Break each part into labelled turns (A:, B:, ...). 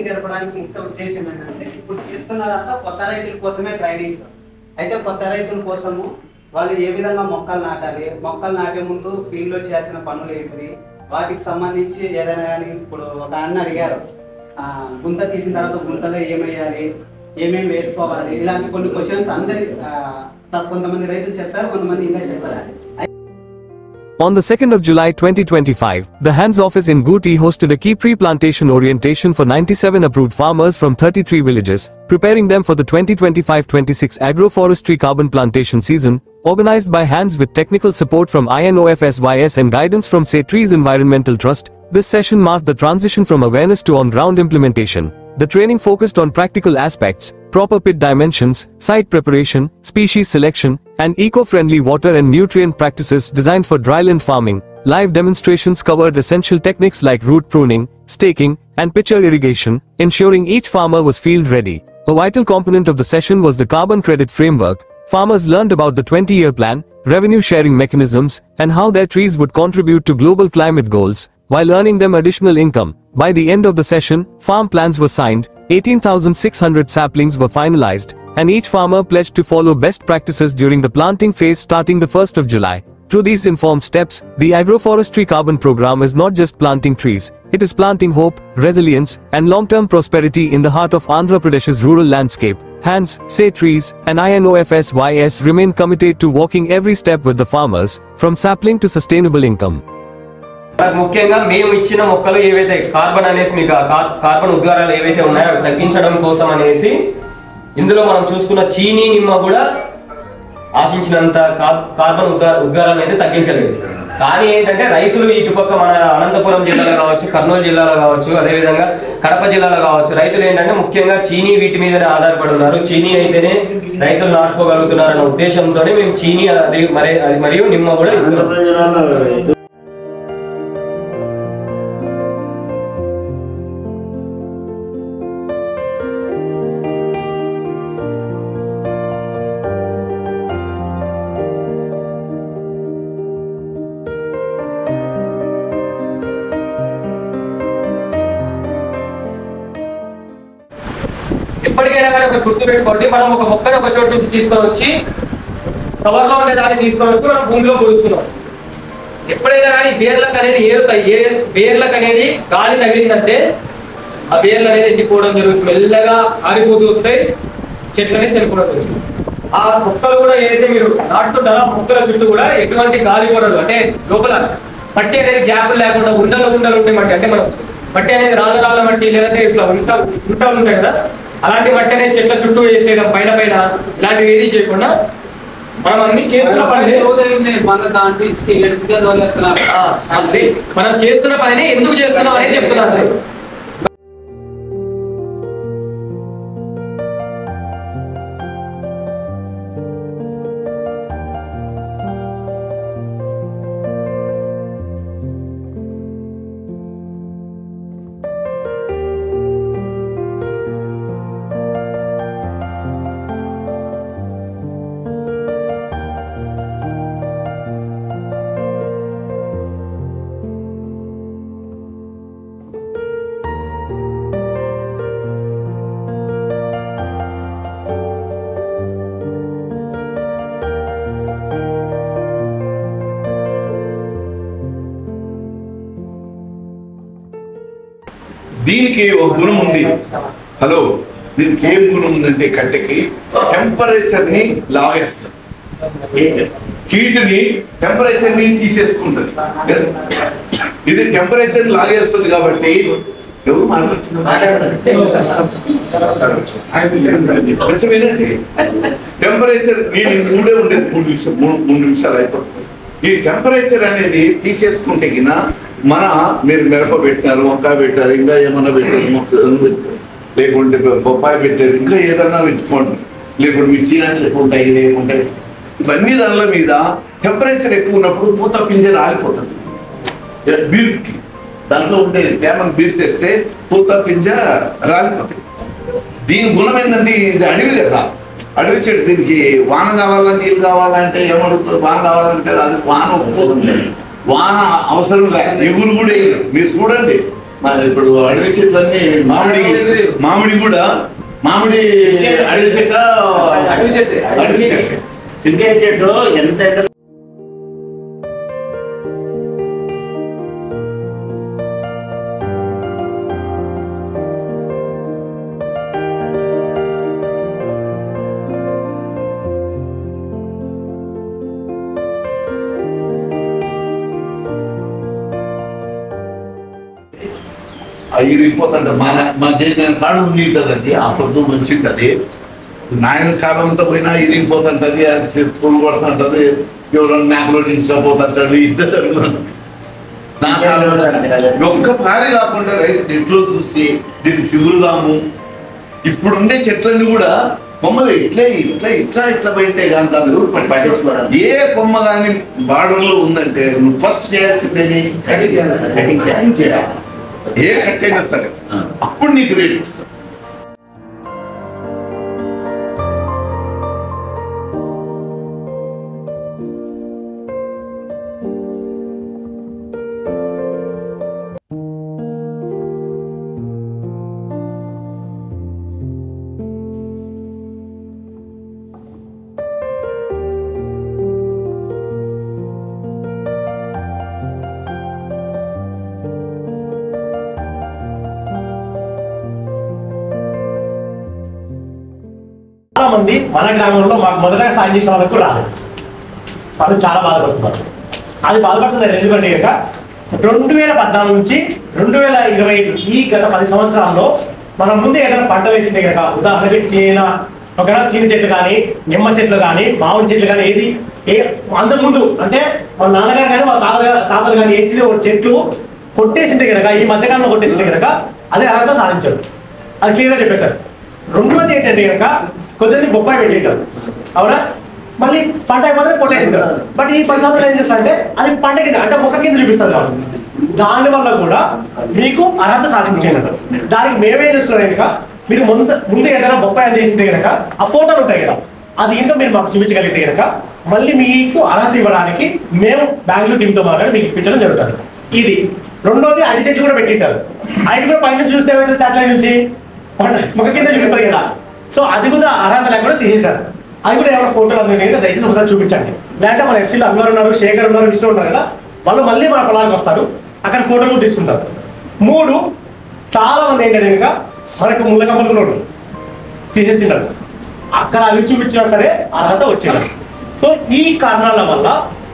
A: Training జరపడానికి ముఖ్య ఉద్దేశం ఏంటంటే ఇప్పుడు చేస్తున్నదంతా కొత్త రైతుల కోసమే ట్రైనింగ్స్. అయితే కొత్త రైతుల కోసము వాళ్ళు ఏ విధంగా మొక్కలు నాటాలి, మొక్కలు నాటే ముందు ఫీల్డ్లో చేయాల్సిన పనులు ఏంటివి, వాటికి సంబంధించి ఏదైనా కానీ ఇప్పుడు ఒక అన్న అడిగారు గుంత తీసిన తర్వాత గుంతలో ఏమేయాలి, ఏమేమి వేసుకోవాలి, ఇలాంటి కొన్ని క్వశ్చన్స్ అందరి కొంతమంది రైతులు చెప్పారు, కొంతమంది ఇంకా చెప్పాలి.
B: On the 2nd of July 2025, the HANS office in Guti hosted a key pre-plantation orientation for 97 approved farmers from 33 villages, preparing them for the 2025-26 agroforestry carbon plantation season, organized by HANS with technical support from INOFSYS and guidance from Say Trees Environmental Trust. This session marked the transition from awareness to on-ground implementation. The training focused on practical aspects, proper pit dimensions, site preparation, species selection, and eco-friendly water and nutrient practices designed for dryland farming. Live demonstrations covered essential techniques like root pruning, staking, and pitcher irrigation, ensuring each farmer was field ready. A vital component of the session was the carbon credit framework. Farmers learned about the 20-year plan, revenue sharing mechanisms, and how their trees would contribute to global climate goals, while earning them additional income. By the end of the session, farm plans were signed, 18,600 saplings were finalized, and each farmer pledged to follow best practices during the planting phase starting the 1st of July. Through these informed steps, the agroforestry carbon program is not just planting trees, it is planting hope, resilience, and long-term prosperity in the heart of Andhra Pradesh's rural landscape. HANS, Say Trees, and INOFSYS remain committed to walking every step with the farmers, from sapling to sustainable income.
C: ముఖ్యంగా మేము ఇచ్చిన మొక్కలు ఏవైతే carbon అనేసి మీకు carbon ఉద్గారాలు ఏవైతే ఉన్నాయో అవి తగ్గించడం కోసం అనేసి ఇందులో మనం చూసుకున్న చీనీ నిమ్మ కూడా ఆశించినంత కార్బన్ ఉద్గారాలను అయితే తగ్గించలేదు. కానీ ఏంటంటే రైతులు ఇటుపక్క మన అనంతపురం జిల్లాలో కావచ్చు, కర్నూలు జిల్లాలో కావచ్చు, అదేవిధంగా కడప జిల్లాలో కావచ్చు, రైతులు ఏంటంటే ముఖ్యంగా చీనీ వీటి మీదనే ఆధారపడి ఉన్నారు. చీనీ అయితేనే రైతులు నాటుకోగలుగుతున్నారన్న ఉద్దేశంతోనే మేము చీనీ మరియు నిమ్మ కూడా ఇస్తున్నాం. ఎప్పటికైనా కానీ ఒక గుర్తు పెట్టుకోండి, మనం ఒక మొక్కను ఒక చోటు నుంచి తీసుకొని వచ్చి కవర్లో ఉండే దాన్ని తీసుకొని వచ్చి మనం భూమిలో పొడుస్తున్నాం. ఎప్పుడైనా కానీ వేర్లకు అనేది వేర్లకు అనేది గాలి తగిలిందంటే ఆ వేర్లు అనేది ఎండిపోవడం జరుగుతుంది, మెల్లగా ఆరిపోతూ వస్తాయి, చెట్లు అనేది చనిపోవడం జరుగుతుంది. ఆ మొక్కలు కూడా ఏదైతే మీరు నాటుతుంటారో ఆ మొక్కల చుట్టూ కూడా ఎటువంటి గాలి పొరలు అంటే లోపల మట్టి అనేది గ్యాప్ లేకుండా ఉండలు ఉంటాయి మట్టి. అంటే మనం మట్టి అనేది రాళ్ళ మట్టి లేదంటే ఇట్లా ఉంటాలు ఉంటాయి కదా, అలాంటి మట్టి అనేది చెట్ల చుట్టూ వేసేయడం పైన ఇలాంటివి ఏది చేయకుండా మనం అన్ని చేస్తున్న పని మనం చేస్తున్న పనిని ఎందుకు చేస్తున్నాం అనేది చెప్తున్నాను.
D: దీనికి ఒక గుణం ఉంది. హలో, దీనికి ఏం గుణం ఉందంటే కట్టెకి టెంపరేచర్ ని లాగేస్తుంది, హీట్ ని టెంపరేచర్ ని తీసేసుకుంటుంది. ఇది టెంపరేచర్ లాగేస్తుంది కాబట్టి ఎవరు మాట్లాడుతున్నారు కొంచెం వినండి. టెంపరేచర్ నేను మూడే ఉండేది 3 నిమిషాలు అయిపోతుంది. ఈ టెంపరేచర్ అనేది తీసేసుకుంటే మీరు మిరప పెట్టినారు, వంకాయ పెట్టారు, ఇంకా ఏమన్నా పెట్టారు, లేకుంటే బొప్పాయి పెట్టారు, ఇంకా ఏదన్నా పెట్టుకోండి, లేకుంటే మీ సీనా చెట్లు ఉంటాయి, లేకుంటాయి, ఇవన్నీ దానిల మీద టెంపరేచర్ ఎక్కువ ఉన్నప్పుడు పూత పింజ రాలిపోతుంది. బీర్కి దాంట్లో ఉండే తేమను బీర్సేస్తే పూత పింజ రాలిపోతాయి. దీని గుణం ఏంటంటే ఇది అడవి కదా, అడవి చెట్టు. దీనికి వాన కావాలంటే నీళ్ళు కావాలంటే ఏమడుగుతుంది, వాన కావాలంటే అది వాన ఒప్పుకోతుంది, వాన అవసరం లేదు, ఎగురు కూడా వేయదు. మీరు చూడండి, ఇప్పుడు అడవి చెట్లన్నీ మామిడి కూడా మామిడి అడవి చెట్ట అడవి చెట్టు
E: చెట్టు ఎంత
D: ఇరిగిపోతుంట మన చేసిన కాడు ఉంటుందండి ఆ పొద్దు మంచి ఉంటుంది నాయన కాలం అంతా పోయినా ఇరిగిపోతుంటది అది పురుగు పడుతుంటది ఎవరైనా మేకలో నిలిచిపోతుంటాడు ఇద్దరు సరిపోతుంది నా కాలం ఒక్క పారి కాకుండా రైతు చెట్లు చూసి దీన్ని చిగురుదాము ఇప్పుడుండే చెట్లన్నీ కూడా కొమ్మలు ఇట్లా ఇట్లా ఇట్లా ఇట్లా బయటే కాంటారు ఏ కొమ్మ కానీ బార్డర్లో ఉందంటే నువ్వు ఫస్ట్ చేయాల్సిందేమి కటింగ్ చేయాలి ఏ కట్ అయినా సరే అప్పుడు నీకు రేట్ ఇస్తాను
F: చాలా మంది మన గ్రామంలో మాకు మొదటగా సాయం చేసిన వాళ్ళకు రాలేదు. వాళ్ళు చాలా బాధపడుతున్నారు. అది బాధపడుతున్నారు ఎందుకంటే కనుక 2014 నుంచి 2025 ఈ గత 10 సంవత్సరాల్లో మనం ముందు ఏదైనా పంట వేసిందే కనుక ఉదాహరణకి చీని చెట్లు కానీ నిమ్మ చెట్లు కానీ మామిడి చెట్లు కానీ అంతకుముందు అంటే వాళ్ళ నాన్నగారు కానీ వాళ్ళ తాతలు కానీ వేసి ఒక చెట్లు కొట్టేసింటే కనుక ఈ మధ్యకాలంలో కొట్టేసింటే కనుక అదే అర్హత సాధించారు. అది క్లియర్గా చెప్పేశారు. రెండోది ఏంటంటే కనుక కొద్దిగా బొప్పాయి పెట్టింటారు అవునా, మళ్ళీ పంట అయిపోతే కొట్టేసింటారు. బట్ ఈ 10 సంవత్సరాలు ఏం చేస్తారంటే అది పంట కింద అంటే మొక్క కింద చూపిస్తారు కాబట్టి దాని వల్ల కూడా మీకు అర్హత సాధించేది. దానికి మేమేం చేస్తున్నాం కనుక మీరు ముందు ఏదైనా బొప్పాయి అందేసింటే కనుక ఆ ఫోటోలు ఉంటాయి కదా, అది ఇంకా మీరు మాకు చూపించగలిగితే కనుక మళ్ళీ మీకు అర్హత ఇవ్వడానికి మేము బెంగళూరు టీంతో మాట్లాడి మీకు ఇప్పించడం జరుగుతుంది. ఇది రెండోది అడి చెట్లు కూడా పెట్టింటారు. అడి కూడా పైన చూస్తే ఏమైతే శాటిలైట్ నుంచి మొక్క కింద చూపిస్తారు కదా, సో అది కూడా అర్హత లేకుండా తీసేశారు. అది కూడా ఏమైనా ఫోటోలు అందరికీ దయచేసి ఒకసారి చూపించండి. లేదంటే మన ఎఫ్సీలో అందరూ ఉన్నారు, శేఖర్ ఉన్నారు, విష్ణు ఉన్నారు కదా, వాళ్ళు మళ్ళీ మన పొలానికి వస్తారు, అక్కడ ఫోటోలు తీసుకుంటారు. 3 చాలా మంది ఏంటంటే కనుక మనకు ముళ్ళకమ్మలు తీసేసినారు, అక్కడ అవి చూపించినా సరే అర్హత వచ్చేది. సో ఈ కారణాల వల్ల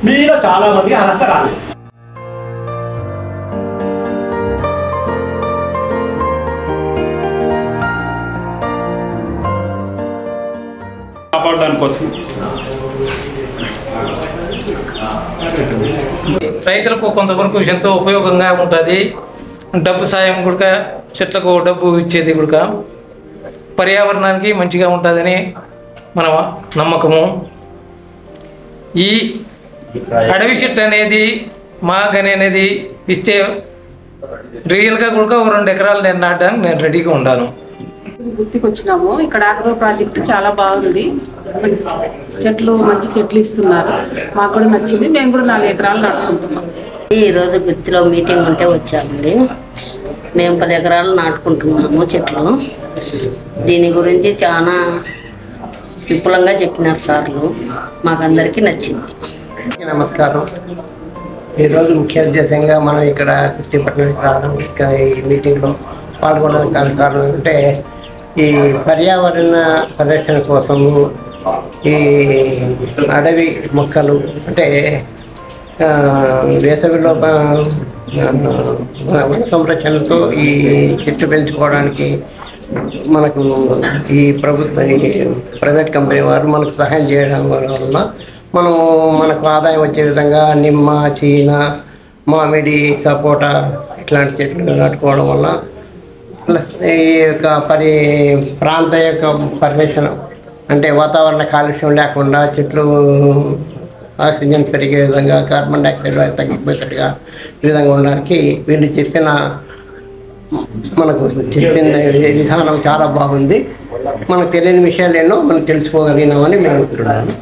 F: మీలో చాలా మంది అర్హత రాలేదు.
G: కాపాడడానికి కోసం
H: రైతులకు కొంతవరకు ఎంతో ఉపయోగంగా ఉంటుంది. డబ్బు సాయం కూడా చెట్లకు డబ్బు ఇచ్చేది కూడా పర్యావరణానికి మంచిగా ఉంటుందని మన నమ్మకము. ఈ అడవి చెట్టు అనేది మాగని అనేది ఇస్తే రియల్గా కూడా 2 ఎకరాలు నేను నాటడానికి నేను రెడీగా ఉన్నాను.
I: గుర్తికి వచ్చినాము. ఇక్కడ ఆగ్రో ప్రాజెక్టు చాలా బాగుంది, మంచి చెట్లు ఇస్తున్నారు, మాకు కూడా నచ్చింది. మేము కూడా 4 ఎకరాలు నాటుకుంటున్నాం.
J: ఈరోజు గుత్తిలో మీటింగ్ ఉంటే వచ్చామండి. మేము 10 ఎకరాలు నాటుకుంటున్నాము చెట్లు. దీని గురించి చాలా విపులంగా చెప్పినారు సార్లు, మాకందరికీ నచ్చింది.
K: నమస్కారం. ఈరోజు ముఖ్య ఉద్దేశంగా మనం ఇక్కడ గుత్తిపట్నానికి రావడం, ఈ మీటింగ్లో పాల్గొనడానికి కారణం అంటే ఈ పర్యావరణ పరిరక్షణ కోసము ఈ అడవి మొక్కలు అంటే వేసవిలో వన సంరక్షణతో ఈ చెట్టు పెంచుకోవడానికి మనకు ఈ ప్రైవేట్ కంపెనీ వారు మనకు సహాయం చేయడం వల్ల మనకు ఆదాయం వచ్చే విధంగా నిమ్మ, చీన, మామిడి, సపోటా ఇట్లాంటి చెట్లు నాటుకోవడం వల్ల ప్లస్ ఈ యొక్క ప్రాంత యొక్క పరిరక్షణ అంటే వాతావరణ కాలుష్యం లేకుండా చెట్లు ఆక్సిజన్ పెరిగే విధంగా, కార్బన్ డైఆక్సైడ్ తగ్గిపోయేటట్టుగా ఈ విధంగా ఉండడానికి మనకు చెప్పిన విధానం చాలా బాగుంది. మనకు తెలియని విషయాలు ఎన్నో మనం తెలుసుకోగలిగినామని మేము అనుకుంటున్నాను.